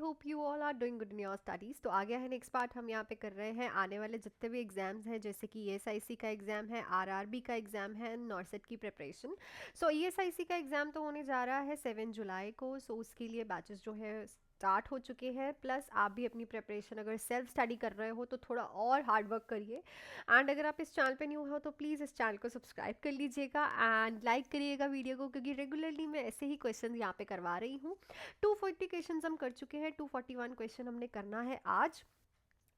Hope you all are doing good in your studies. तो आ गया है नेक्स्ट पार्ट, हम यहाँ पे कर रहे हैं आने वाले जितने भी एग्जाम्स हैं, जैसे कि ईएसआईसी का एग्ज़ाम है, आरआरबी का एग्ज़ाम है, नॉर्सेट की प्रिपरेशन। सो ईएसआईसी का एग्ज़ाम तो होने जा रहा है 7 जुलाई को। सो उसके लिए बैचेस जो है स्टार्ट हो चुके हैं। प्लस आप भी अपनी प्रिपरेशन अगर सेल्फ स्टडी कर रहे हो तो थोड़ा और हार्ड वर्क करिए। एंड अगर आप इस चैनल पे न्यू हो तो प्लीज़ इस चैनल को सब्सक्राइब कर लीजिएगा एंड लाइक करिएगा वीडियो को, क्योंकि रेगुलरली मैं ऐसे ही क्वेश्चन यहाँ पे करवा रही हूँ। 240 क्वेश्चन हम कर चुके हैं, 241 क्वेश्चन हमने करना है आज।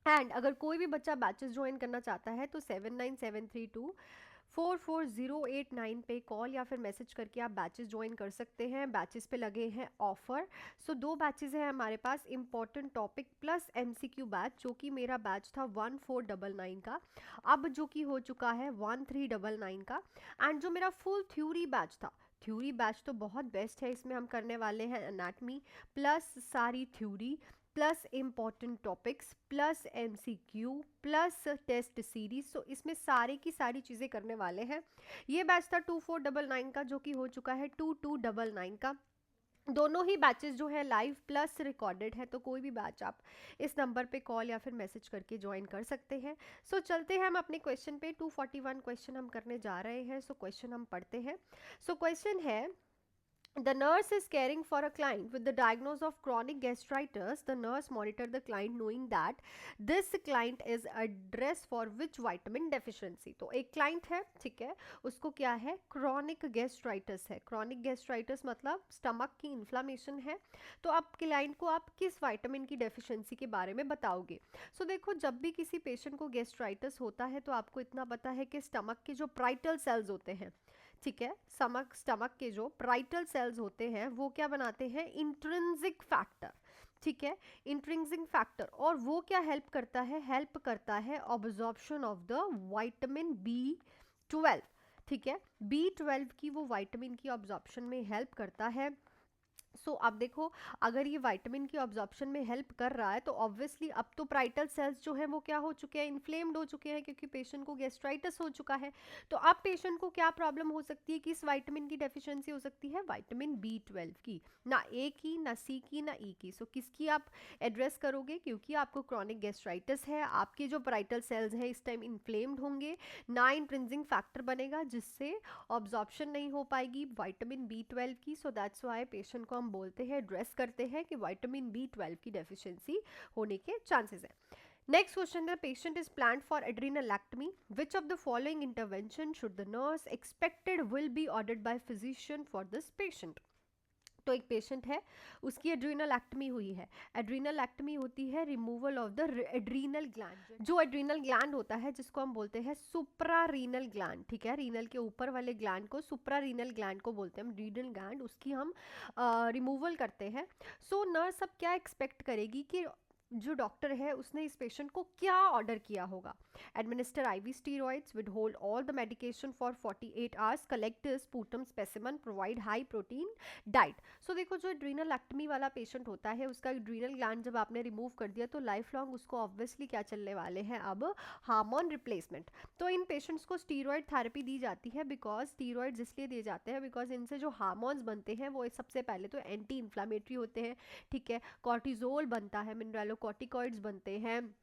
एंड अगर कोई भी बच्चा बैचेस ज्वाइन करना चाहता है तो 7973244089 पे कॉल या फिर मैसेज करके आप बैचेस ज्वाइन कर सकते हैं। बैचेस पे लगे हैं ऑफर। सो 2 बैचेस हैं हमारे पास, important topic plus MCQ batch, जो कि मेरा बैच था 1499 का, अब जो कि हो चुका है 1399 का। एंड जो मेरा फुल थ्योरी बैच था, थ्योरी बैच तो बहुत बेस्ट है। इसमें हम करने वाले हैं एनाटमी प्लस सारी theory plus important topics plus MCQ plus test series. So इसमें सारी की सारी चीज़ें करने वाले हैं। ये बैच था 2499 का, जो कि हो चुका है 2299 का। दोनों ही बैचेस जो है लाइव प्लस रिकॉर्डेड है, तो कोई भी बैच आप इस नंबर पे कॉल या फिर मैसेज करके ज्वाइन कर सकते हैं। सो चलते हैं हम अपने क्वेश्चन पे। 241 क्वेश्चन हम करने जा रहे हैं। सो क्वेश्चन हम पढ़ते हैं। सो क्वेश्चन है, the nurse is caring for a client with the diagnosis of chronic gastritis. The nurse monitored the client knowing that this client is addressed for which vitamin deficiency. तो एक client है, ठीक है, उसको क्या है, chronic gastritis है। chronic gastritis मतलब स्टमक की इन्फ्लामेशन है। तो अब क्लाइंट को आप किस विटामिन की डेफिशिएंसी के बारे में बताओगे। सो देखो, जब भी किसी पेशेंट को गैस्ट्राइटिस होता है तो आपको इतना पता है कि स्टमक के जो प्राइटल सेल्स होते हैं, ठीक है, स्टमक के जो प्राइटल सेल्स होते हैं वो क्या बनाते हैं, इंट्रिंसिक फैक्टर, ठीक है, इंट्रिंसिक फैक्टर। और वो क्या हेल्प करता है, हेल्प करता है absorption of the vitamin B12, ठीक है, B12 की वो विटामिन की ऑब्जॉर्प्शन में हेल्प करता है। सो अब देखो, अगर ये विटामिन की ऑब्जॉर्प्शन में हेल्प कर रहा है तो ऑब्वियसली अब तो प्राइटल सेल्स जो है वो क्या हो चुके हैं, इन्फ्लेम्ड हो चुके हैं, क्योंकि पेशेंट को गैस्ट्राइटिस हो चुका है। तो अब पेशेंट को क्या प्रॉब्लम हो सकती है, किस विटामिन की डेफिशिएंसी हो सकती है, विटामिन B12 की, ना ए की, ना सी की, ना ई की। सो किसकी आप एड्रेस करोगे, क्योंकि आपको क्रॉनिक गैस्ट्राइटिस है, आपके जो प्राइटल सेल्स हैं इस टाइम इन्फ्लेम्ड होंगे, ना इंट्रिंसिक फैक्टर बनेगा जिससे ऑब्जॉर्प्शन नहीं हो पाएगी विटामिन B12 की। सो दैट्स वाई पेशेंट को हम बोलते हैं, एड्रेस करते हैं कि विटामिन B12 की डेफिशिएंसी होने के चांसेस है। नेक्स्ट क्वेश्चन है, patient is planned for adrenalectomy, which of the following intervention should the nurse expected will be ordered by physician for this patient. तो एक पेशेंट है, उसकी एड्रीनलेक्टमी हुई है। एड्रीनलेक्टमी होती है removal of the adrenal gland. जो एड्रीनल ग्लैंड होता है जिसको हम बोलते हैं सुप्रारीनल ग्लैंड, ठीक है, रीनल के ऊपर वाले ग्लैंड को सुप्रारीनल ग्लैंड को बोलते हैं हम, रीनल ग्लैंड, उसकी हम रिमूवल करते हैं। सो नर्स अब क्या एक्सपेक्ट करेगी कि जो डॉक्टर है उसने इस पेशेंट को क्या ऑर्डर किया होगा। Administer IV steroids, with hold all the medication for 48 hours, collect sputum specimen, provide high protein diet. So देखो, जो एड्रीनलेक्टमी वाला पेशेंट होता है उसका एड्रीनल ग्लैंड जब आपने रिमूव कर दिया तो लाइफ लॉन्ग उसको ऑब्वियसली क्या चलने वाले हैं, अब हार्मोन रिप्लेसमेंट। तो इन पेशेंट्स को स्टीरॉयड थेरेपी दी जाती है, बिकॉज स्टीरॉयड्स इसलिए दिए जाते हैं बिकॉज इनसे जो हार्मोन्स बनते हैं वो सबसे पहले तो एंटी इन्फ्लामेटरी होते हैं, ठीक है, कॉर्टिजोल बनता है, मिनरलोकॉर्टिकॉइड्स बनते हैं,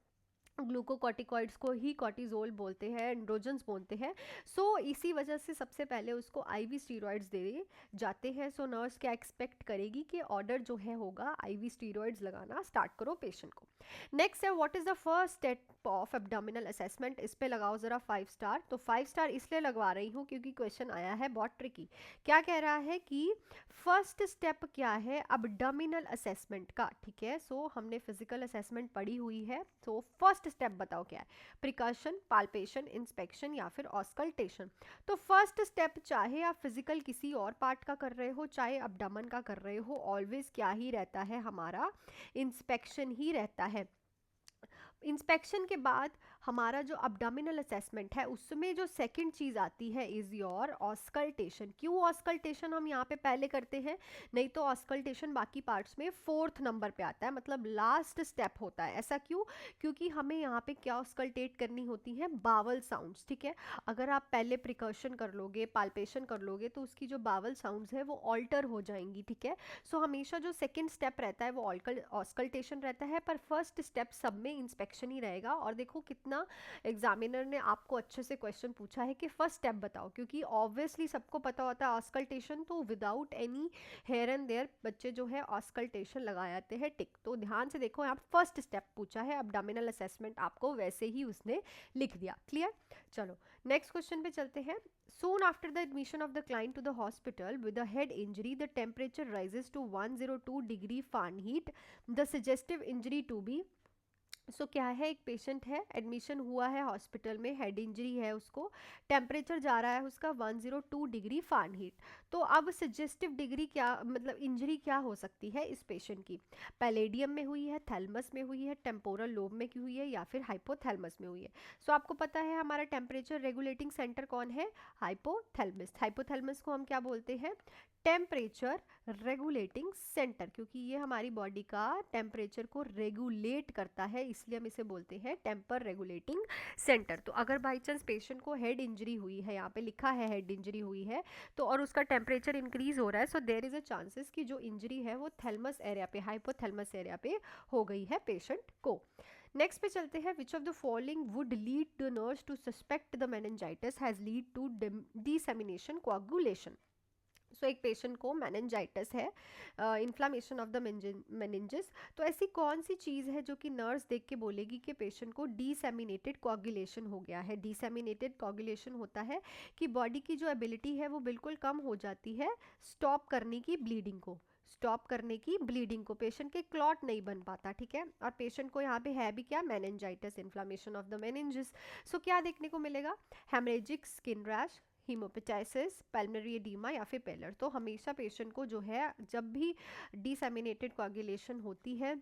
ग्लूकोकॉर्टिकॉइड्स को ही कॉर्टिजोल बोलते हैं, एंड्रोजन्स बोलते हैं। सो इसी वजह से सबसे पहले उसको IV स्टीरॉइड्स दे जाते हैं। सो नर्स क्या एक्सपेक्ट करेगी कि ऑर्डर जो है होगा IV स्टीरॉइड्स लगाना स्टार्ट करो पेशेंट को। नेक्स्ट है, what is the first step of abdominal assessment. इस पे लगाओ जरा 5 स्टार। तो 5 स्टार इसलिए लगवा रही हूँ क्योंकि क्वेश्चन आया है बहुत ट्रिकी। क्या कह रहा है कि फर्स्ट स्टेप क्या है एब्डोमिनल असेसमेंट का, ठीक है। सो हमने फिजिकल असेसमेंट पढ़ी हुई है। सो फर्स्ट स्टेप बताओ क्या है, प्रिकॉशन, पाल्पेशन, इंस्पेक्शन या फिर ऑस्कल्टेशन। तो फर्स्ट स्टेप चाहे आप फिजिकल किसी और पार्ट का कर रहे हो चाहे अब्डोमेन का कर रहे हो, ऑलवेज क्या ही रहता है, हमारा इंस्पेक्शन ही रहता है। इंस्पेक्शन के बाद हमारा जो अब्डोमिनल असेसमेंट है उसमें जो सेकंड चीज़ आती है इज़ योर ऑस्कल्टेशन। क्यों ऑस्कल्टेशन हम यहाँ पे पहले करते हैं, नहीं तो ऑस्कल्टेशन बाकी पार्ट्स में फोर्थ नंबर पे आता है, मतलब लास्ट स्टेप होता है। ऐसा क्यों? क्योंकि हमें यहाँ पे क्या ऑस्कल्टेट करनी होती है, बावल साउंड्स, ठीक है। अगर आप पहले प्रिकॉशन कर लोगे, पाल्पेशन कर लोगे, तो उसकी जो बावल साउंड्स है वो ऑल्टर हो जाएंगी, ठीक है। सो हमेशा जो सेकंड स्टेप रहता है वो ऑस्कल्टेशन रहता है, पर फर्स्ट स्टेप सब में इंस्पेक्शन ही रहेगा। और देखो कितना एग्जामिनर ने आपको अच्छे से क्वेश्चन पूछा है कि फर्स्ट स्टेप बताओ, क्योंकि ऑब्वियसली सबको पता होता है ऑस्कल्टेशन, तो without any here and there बच्चे जो है ऑस्कल्टेशन लगा जाते हैं टिक। तो ध्यान से देखो, यहाँ फर्स्ट स्टेप पूछा है, अब्डोमिनल असेसमेंट आपको वैसे ही उसने लिख दिया। क्लियर? चलो नेक्स्ट क्वेश्चन पे चलते हैं। Soon after the admission of the client to the hospital with a head injury, the temperature rises to 102 degree Fahrenheit. The suggestive injury to be, सो क्या है, एक पेशेंट है, एडमिशन हुआ है हॉस्पिटल में, हेड इंजरी है उसको, टेम्परेचर जा रहा है उसका 102 डिग्री फ़ारेनहीट। तो अब सजेस्टिव डिग्री क्या, मतलब इंजरी क्या हो सकती है इस पेशेंट की? पैलेडियम में हुई है, थैलमस में हुई है, टेम्पोरल लोब में की हुई है, या फिर हाइपोथैलमस में हुई है। सो आपको पता है हमारा टेम्परेचर रेगुलेटिंग सेंटर कौन है? हाइपोथैलमस। हाइपोथैलमस को हम क्या बोलते हैं? टेम्परेचर रेगुलेटिंग सेंटर, क्योंकि ये हमारी बॉडी का टेम्परेचर को रेगुलेट करता है, इसलिए हम इसे बोलते हैं टेम्पर रेगुलेटिंग सेंटर। तो अगर बाई चांस पेशेंट को हेड इंजरी हुई है, यहाँ पे लिखा है हेड इंजरी हुई है, तो और उसका टेम्परेचर इंक्रीज हो रहा है, so there is a chances कि जो इंजरी है वो थैलमस एरिया पे, हाइपोथैलमस एरिया पे हो गई है पेशेंट को। नेक्स्ट पे चलते हैं, which of the following would lead the nurse to suspect the meningitis has lead to dissemination coagulation. So एक पेशेंट को मेनिंजाइटिस है, इन्फ्लामेशन ऑफ द मेनिंजेस, तो ऐसी कौन सी चीज़ है जो कि नर्स देख के बोलेगी कि पेशेंट को डिसेमिनेटेड कोआगुलेशन हो गया है? डिसेमिनेटेड कोआगुलेशन होता है कि बॉडी की जो एबिलिटी है वो बिल्कुल कम हो जाती है स्टॉप करने की ब्लीडिंग को, स्टॉप करने की ब्लीडिंग को, पेशेंट के क्लॉट नहीं बन पाता, ठीक है। और पेशेंट को यहाँ पे है भी क्या, meningitis, inflammation of the meninges. So क्या देखने को मिलेगा? Hemorrhagic skin rash, hemoptysis, pulmonary edema, या फिर पेलर। तो हमेशा पेशेंट को जो है जब भी डिसेमिनेटेड कोआगुलेशन होती है,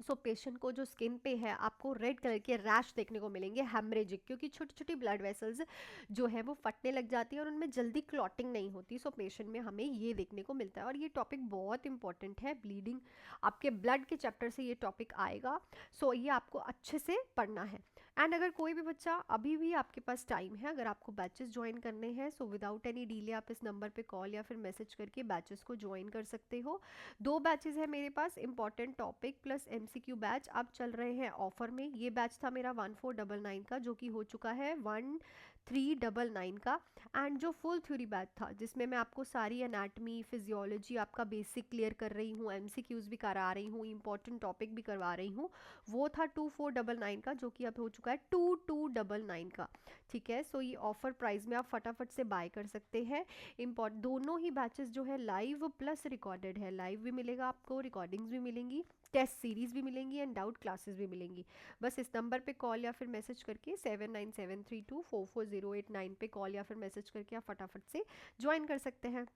सो पेशेंट को जो स्किन पे है आपको रेड कलर के रैश देखने को मिलेंगे, हेमरेजिक, क्योंकि छोटी छोटी ब्लड वेसल्स जो है वो फटने लग जाती है और उनमें जल्दी क्लॉटिंग नहीं होती। सो पेशेंट में हमें ये देखने को मिलता है, और ये टॉपिक बहुत इंपॉर्टेंट है, ब्लीडिंग आपके ब्लड के चैप्टर से ये टॉपिक आएगा। सो ये आपको अच्छे से पढ़ना है। एंड अगर कोई भी बच्चा, अभी भी आपके पास टाइम है, अगर आपको बैचेस ज्वाइन करने हैं, सो विदाउट एनी डिले आप इस नंबर पे कॉल या फिर मैसेज करके बैचेस को ज्वाइन कर सकते हो। 2 बैचेस है मेरे पास, important topic plus MCQ batch, अब चल रहे हैं ऑफर में। ये बैच था मेरा 1499 का, जो कि हो चुका है 1399 का। एंड जो फुल थ्योरी बैच था, जिसमें मैं आपको सारी एनाटमी, फिजियोलॉजी, आपका बेसिक क्लियर कर रही हूँ, एमसीक्यूज भी करा रही हूँ, इंपॉर्टेंट टॉपिक भी करवा रही हूँ, वो था 2499 का, जो कि अब हो चुका है 2299 का, ठीक है। सो ये ऑफर प्राइस में आप फटाफट से बाय कर सकते हैं। दोनों ही बैचेस जो है लाइव प्लस रिकॉर्डेड है, लाइव भी मिलेगा आपको, रिकॉर्डिंग्स भी मिलेंगी, टेस्ट सीरीज भी मिलेंगी एंड डाउट क्लासेस भी मिलेंगी। बस इस नंबर पे कॉल या फिर मैसेज करके 7973244089 पे कॉल या फिर मैसेज करके आप फटाफट से ज्वाइन कर सकते हैं।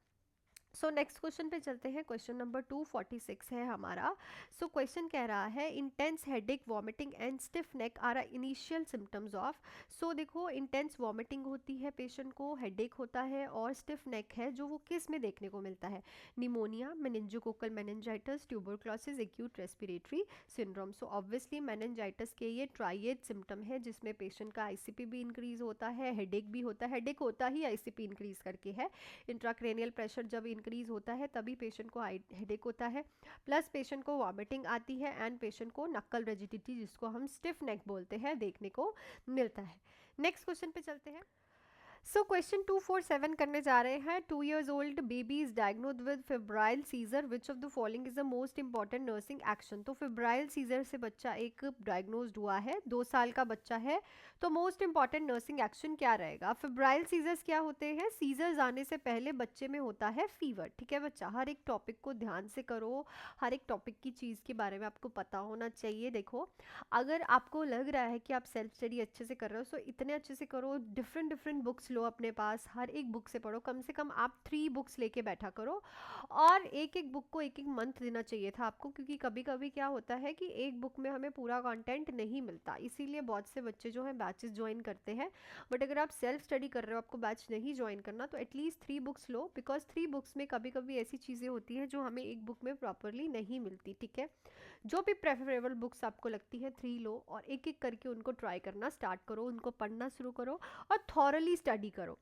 सो नेक्स्ट क्वेश्चन पे चलते हैं, क्वेश्चन नंबर 246 है हमारा। सो क्वेश्चन कह रहा है, intense headache, vomiting and stiff neck are initial symptoms of. So देखो, इंटेंस वॉमिटिंग होती है पेशेंट को, हेडेक होता है और स्टिफ नेक है, जो वो किस में देखने को मिलता है? Pneumonia, meningococcal meningitis, tuberculosis, acute respiratory syndrome. So obviously meningitis के ये ट्राइएड सिम्टम है, जिसमें पेशेंट का आईसीपी भी इंक्रीज होता है, हेडेक भी होता है, हेडेक होता ही आईसीपी इंक्रीज करके है, इंट्राक्रेनियल प्रेशर जब इंक्रीज होता है तभी पेशेंट को हेडेक होता है, प्लस पेशेंट को वॉमिटिंग आती है एंड पेशेंट को नक्कल रिजिडिटी, जिसको हम स्टिफ नेक बोलते हैं, देखने को मिलता है। नेक्स्ट क्वेश्चन पे चलते हैं। सो क्वेश्चन 247 करने जा रहे हैं। 2 years old baby is diagnosed with febrile seizure, which of the following is the most important nursing action? तो febrile seizure से बच्चा एक डायग्नोज्ड हुआ है, 2 साल का बच्चा है, तो मोस्ट इंपॉर्टेंट नर्सिंग एक्शन क्या रहेगा? फेब्राइल सीजर्स क्या होते हैं? सीजर्स आने से पहले बच्चे में होता है फीवर, ठीक है बच्चा, हर एक टॉपिक को ध्यान से करो, हर एक टॉपिक की चीज़ के बारे में आपको पता होना चाहिए। देखो, अगर आपको लग रहा है कि आप सेल्फ स्टडी अच्छे से कर रहे हो, सो इतने अच्छे से करो, डिफरेंट डिफरेंट बुक्स लो अपने पास, हर एक बुक से पढ़ो, कम से कम आप 3 बुक्स लेके बैठा करो। और एक एक बुक को एक एक मंथ देना चाहिए था आपको, क्योंकि कभी कभी क्या होता है कि एक बुक में हमें पूरा कंटेंट नहीं मिलता, इसीलिए बहुत से बच्चे जो हैं बैचेस ज्वाइन करते हैं। बट अगर आप सेल्फ स्टडी कर रहे हो, आपको बैच नहीं ज्वाइन करना, तो at least 3 books low, because 3 books में कभी कभी ऐसी चीज़ें होती हैं जो हमें एक बुक में प्रॉपरली नहीं मिलती, ठीक है। जो भी प्रेफरेबल बुक्स आपको लगती है 3 लो, और एक एक करके उनको ट्राई करना स्टार्ट करो, उनको पढ़ना शुरू करो और थॉरली स्टडी करो।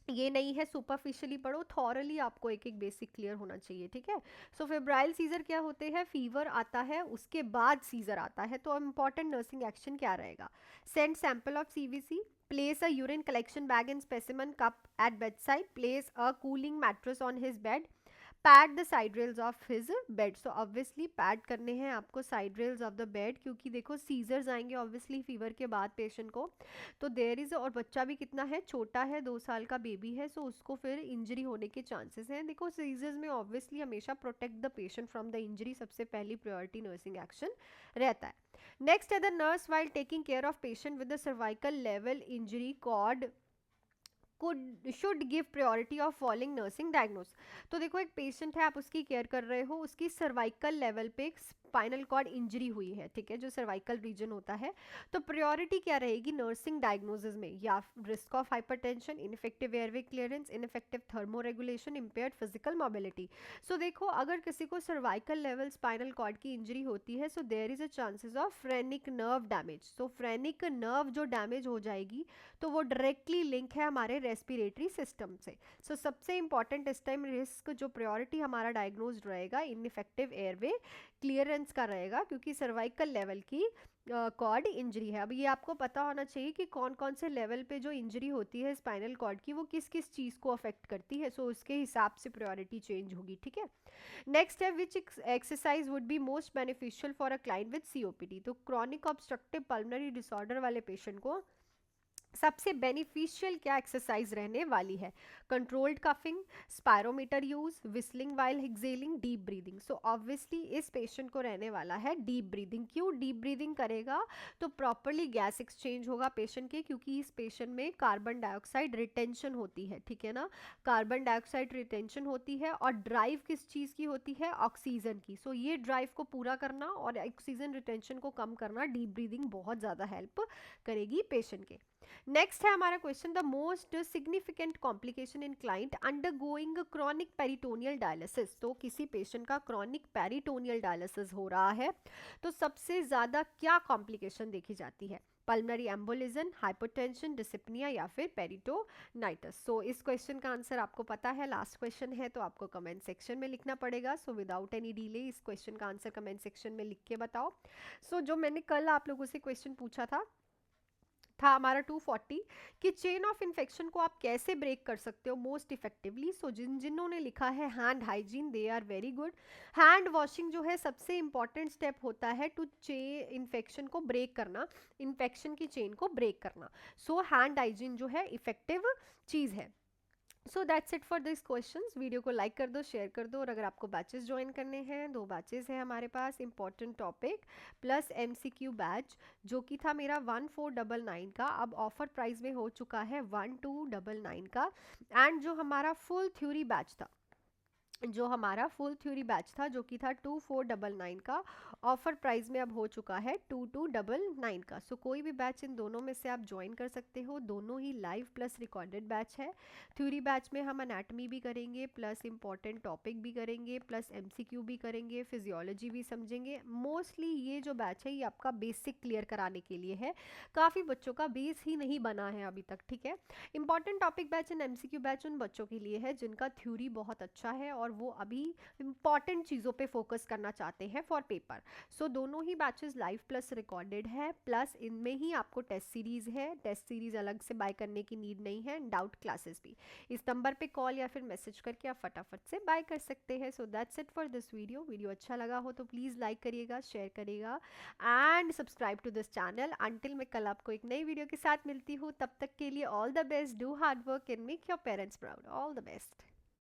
ये नहीं है सुपरफिशियली पढ़ो, थॉरली आपको एक एक बेसिक क्लियर होना चाहिए, ठीक है। सो फेब्राइल सीजर क्या होते हैं, फीवर आता है उसके बाद सीजर आता है, तो इंपॉर्टेंट नर्सिंग एक्शन क्या रहेगा, send sample of CVC, place a urine collection bag and specimen cup at bedside, place a cooling mattress on his bed, pad the side rails of his bed. So obviously pad करने हैं आपको side rails of the bed, क्योंकि देखो seizures आएंगे obviously fever के बाद patient को, तो देयर इज, और बच्चा भी कितना है, छोटा है, 2 साल का बेबी है, सो उसको फिर इंजरी होने के चांसेस हैं। देखो सीजर्स में ऑब्वियसली हमेशा protect the patient from the injury सबसे पहली प्रायोरिटी नर्सिंग एक्शन रहता है। नेक्स्ट है the nurse while taking care of patient with the cervical level injury cord should give priority of following nursing diagnose. तो देखो एक patient है, आप उसकी केयर कर रहे हो, उसकी सर्वाइकल लेवल पे स्पाइनल कॉर्ड इंजरी हुई है, ठीक है, जो सर्वाइकल रीजन होता है, तो प्रायोरिटी क्या रहेगी नर्सिंग डायग्नोसिस में, या risk of hypertension, infective airway clearance, infective thermo regulation, impaired physical mobility. So देखो अगर किसी को सर्वाइकल लेवल स्पाइनल कॉर्ड की इंजरी होती है, so there is a chances of phrenic nerve damage. So phrenic nerve जो डैमेज हो जाएगी, तो वो डायरेक्टली लिंक है हमारे रेस्पिरेटरी सिस्टम से। सो सबसे इंपॉर्टेंट इस टाइम रिस्क जो प्रायोरिटी हमारा डायग्नोज रहेगा इनइफेक्टिव एयरवे क्लियरेंस का रहेगा, क्योंकि सर्वाइकल लेवल की कॉर्ड इंजरी है। अब ये आपको पता होना चाहिए कि कौन कौन से लेवल पे जो इंजरी होती है स्पाइनल कॉर्ड की, वो किस किस चीज़ को अफेक्ट करती है, सो उसके हिसाब से प्रायोरिटी चेंज होगी, ठीक है। नेक्स्ट है विच exercise would be most beneficial for a client with COPD. तो क्रॉनिक ऑब्स्ट्रक्टिव पल्मोनरी डिसऑर्डर वाले पेशेंट को सबसे बेनिफिशियल क्या एक्सरसाइज रहने वाली है, controlled coughing, spirometer use, whistling while excelling, deep breathing. So obviously इस पेशेंट को रहने वाला है डीप ब्रीदिंग। क्यों डीप ब्रीदिंग करेगा, तो प्रॉपरली गैस एक्सचेंज होगा पेशेंट के, क्योंकि इस पेशेंट में कार्बन डाइऑक्साइड रिटेंशन होती है, ठीक है ना, कार्बन डाइऑक्साइड रिटेंशन होती है, और ड्राइव किस चीज़ की होती है, ऑक्सीजन की। सो ये ड्राइव को पूरा करना और ऑक्सीजन रिटेंशन को कम करना डीप ब्रीदिंग बहुत ज़्यादा हेल्प करेगी पेशेंट के। नेक्स्ट है हमारा question, the most significant complication in client undergoing chronic peritoneal dialysis. तो किसी पेशेंट का क्रॉनिक पेरिटोनियल डायलिसिस हो रहा है, तो सबसे ज्यादा क्या कॉम्प्लिकेशन देखी जाती है, पल्मोनरी एम्बोलिज्म, हाइपोटेंशन, डिसिप्निया या फिर पेरिटोनाइटिस। सो इस क्वेश्चन का आंसर आपको पता है, लास्ट क्वेश्चन है, तो आपको कमेंट सेक्शन में लिखना पड़ेगा। सो विदाउट एनी डिले इस क्वेश्चन का आंसर कमेंट सेक्शन में लिख के बताओ। सो जो मैंने कल आप लोगों से क्वेश्चन पूछा था हमारा 240 कि चेन ऑफ इन्फेक्शन को आप कैसे ब्रेक कर सकते हो मोस्ट इफेक्टिवली। सो जिन्होंने लिखा है hand hygiene, they are very good. Hand washing जो है सबसे इंपॉर्टेंट स्टेप होता है टू इन्फेक्शन को ब्रेक करना, इन्फेक्शन की चेन को ब्रेक करना। सो हैंड हाइजीन जो है इफेक्टिव चीज़ है। So that's it for this questions. Video को लाइक कर दो, शेयर कर दो, और अगर आपको बैचेस ज्वाइन करने हैं, 2 बैचेस हैं हमारे पास, important topic plus MCQ batch, जो कि था मेरा 1499 का, अब ऑफर प्राइस में हो चुका है 1299 का। एंड जो हमारा फुल थ्योरी बैच था, जो कि था 2499 का, ऑफर प्राइस में अब हो चुका है 2299 का। सो कोई भी बैच इन दोनों में से आप ज्वाइन कर सकते हो, दोनों ही लाइव प्लस रिकॉर्डेड बैच है। थ्योरी बैच में हम एनाटमी भी करेंगे, प्लस इंपॉर्टेंट टॉपिक भी करेंगे, प्लस एमसीक्यू भी करेंगे, फिजियोलॉजी भी समझेंगे। मोस्टली ये जो बैच है ये आपका बेसिक क्लियर कराने के लिए है, काफ़ी बच्चों का बेस ही नहीं बना है अभी तक, ठीक है। Important topic batch and MCQ batch उन बच्चों के लिए है जिनका थ्योरी बहुत अच्छा है और वो अभी इंपॉर्टेंट चीज़ों पे फोकस करना चाहते हैं फॉर पेपर। सो दोनों ही बैचेस लाइव प्लस रिकॉर्डेड है, प्लस इनमें ही आपको टेस्ट सीरीज है, टेस्ट सीरीज अलग से बाय करने की नीड नहीं है, डाउट क्लासेस भी। इस नंबर पे कॉल या फिर मैसेज करके आप फटाफट से बाय कर सकते हैं। So that's it for this video अच्छा लगा हो तो प्लीज़ लाइक करिएगा, शेयर करिएगा and subscribe to this channel. Until मैं कल आपको एक नई वीडियो के साथ मिलती हूँ, तब तक के लिए all the best, do hard work and make your parents proud. All the best.